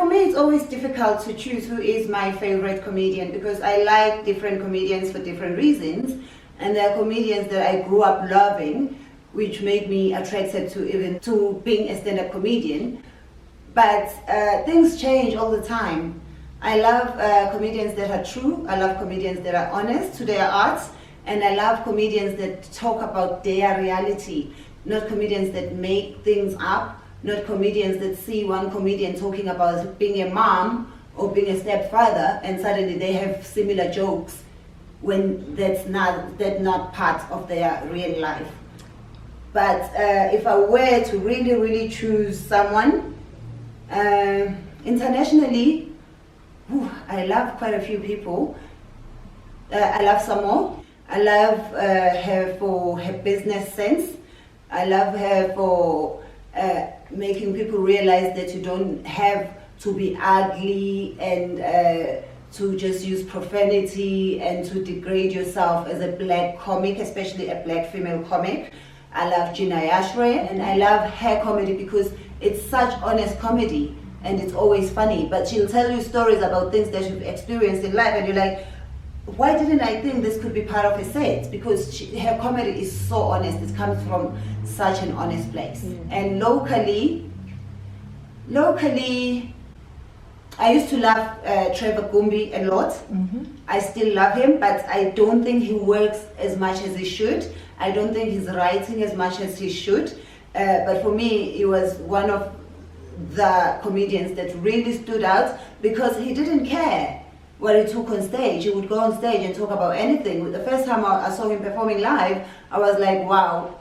for me, it's always difficult to choose who is my favorite comedian because I like different comedians for different reasons. And there are comedians that I grew up loving, which made me attracted to being a stand-up comedian. But things change all the time. I love comedians that are true. I love comedians that are honest to their arts. And I love comedians that talk about their reality, not comedians that make things up, not comedians that see one comedian talking about being a mom or being a stepfather and suddenly they have similar jokes when that's not part of their real life. But if I were to really choose someone, internationally, I love quite a few people. I love Samo. I love her for her business sense. I love her for making people realize that you don't have to be ugly and to just use profanity and to degrade yourself as a black comic, especially a black female comic. I love Gina Yashre, and I love her comedy because it's such honest comedy and it's always funny, but she'll tell you stories about things that you've experienced in life and you're like, why didn't I think this could be part of a set? Because her comedy is so honest. It comes from such an honest place. And locally, I used to love Trevor Gumbi a lot. I still love him, but I don't think he works as much as he should. I don't think he's writing as much as he should. But for me, he was one of the comedians that really stood out because he didn't care what he took on stage. He would go on stage and talk about anything. The first time I saw him performing live, I was like, wow,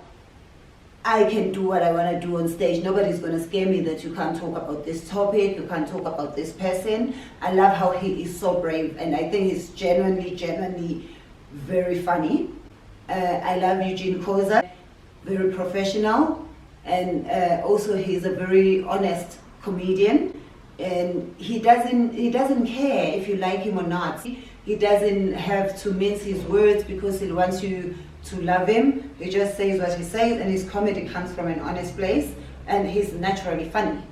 I can do what I want to do on stage. Nobody's going to scare me that you can't talk about this topic, you can't talk about this person. I love how he is so brave, and I think he's genuinely very funny. I love Eugene Koza, very professional, and also he's a very honest comedian. And he doesn't care if you like him or not. He doesn't have to mince his words because he wants you to love him. He just says what he says, and his comedy comes from an honest place, and he's naturally funny.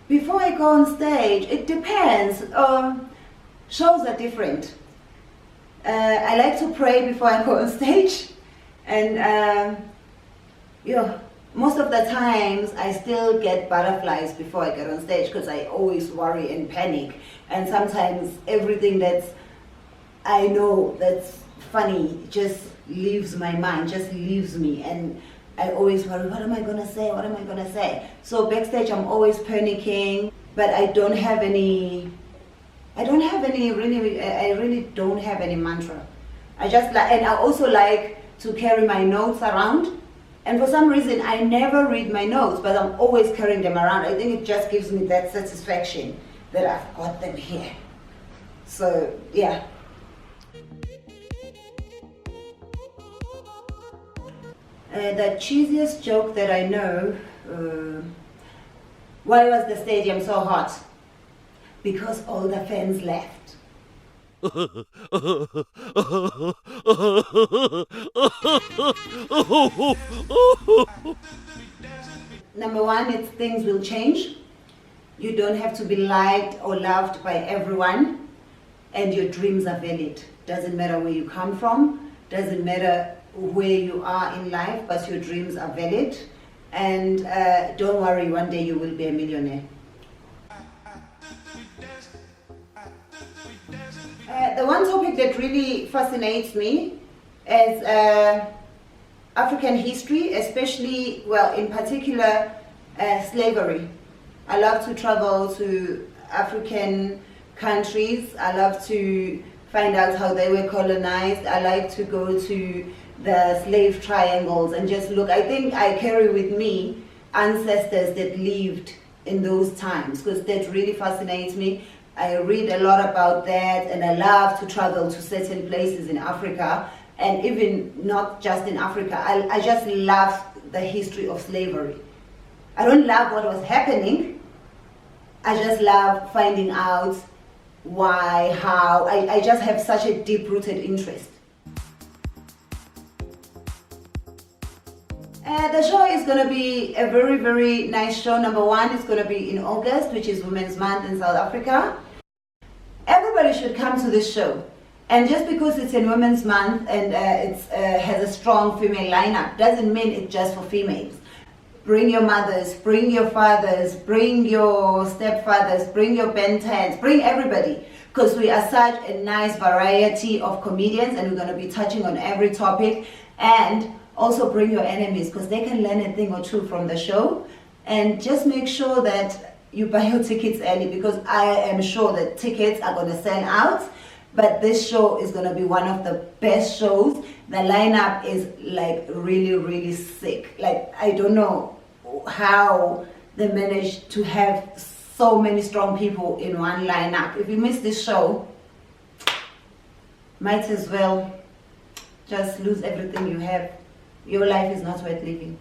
Before I go on stage, it depends. Shows are different. I like to pray before I go on stage, and most of the times I still get butterflies before I get on stage because I always worry and panic, and sometimes everything that I know that's funny just leaves my mind, just leaves me, and I always worry, what am I gonna say? So backstage I'm always panicking, but I really don't have any mantra. I just like, and I also like to carry my notes around. And for some reason, I never read my notes, but I'm always carrying them around. I think it just gives me that satisfaction that I've got them here. So, yeah. The cheesiest joke that I know, why was the stadium so hot? Because all the fans left. Number one, it's things will change. You don't have to be liked or loved by everyone, and your dreams are valid. Doesn't matter where you come from, doesn't matter where you are in life, but your dreams are valid. And don't worry, one day you will be a millionaire. The one topic that really fascinates me is African history, especially, well, in particular, slavery. I love to travel to African countries. I love to find out how they were colonized. I like to go to the slave triangles and just look. I think I carry with me ancestors that lived in those times because that really fascinates me. I read a lot about that, and I love to travel to certain places in Africa, and even not just in Africa. I just love the history of slavery. I don't love what was happening. I just love finding out why, how. I just have such a deep-rooted interest. The show is going to be a very, very nice show. Number one, it's going to be in August, which is Women's Month in South Africa. Everybody should come to this show. And just because it's in Women's Month and it has a strong female lineup, doesn't mean it's just for females. Bring your mothers, bring your fathers, bring your stepfathers, bring your Bentans, bring everybody. Because we are such a nice variety of comedians and we're going to be touching on every topic. And also bring your enemies because they can learn a thing or two from the show. And just make sure that you buy your tickets early because I am sure that tickets are going to sell out. But this show is going to be one of the best shows. The lineup is like really, really sick. Like, I don't know how they managed to have so many strong people in one lineup. If you miss this show, might as well just lose everything you have. Your life is not worth living.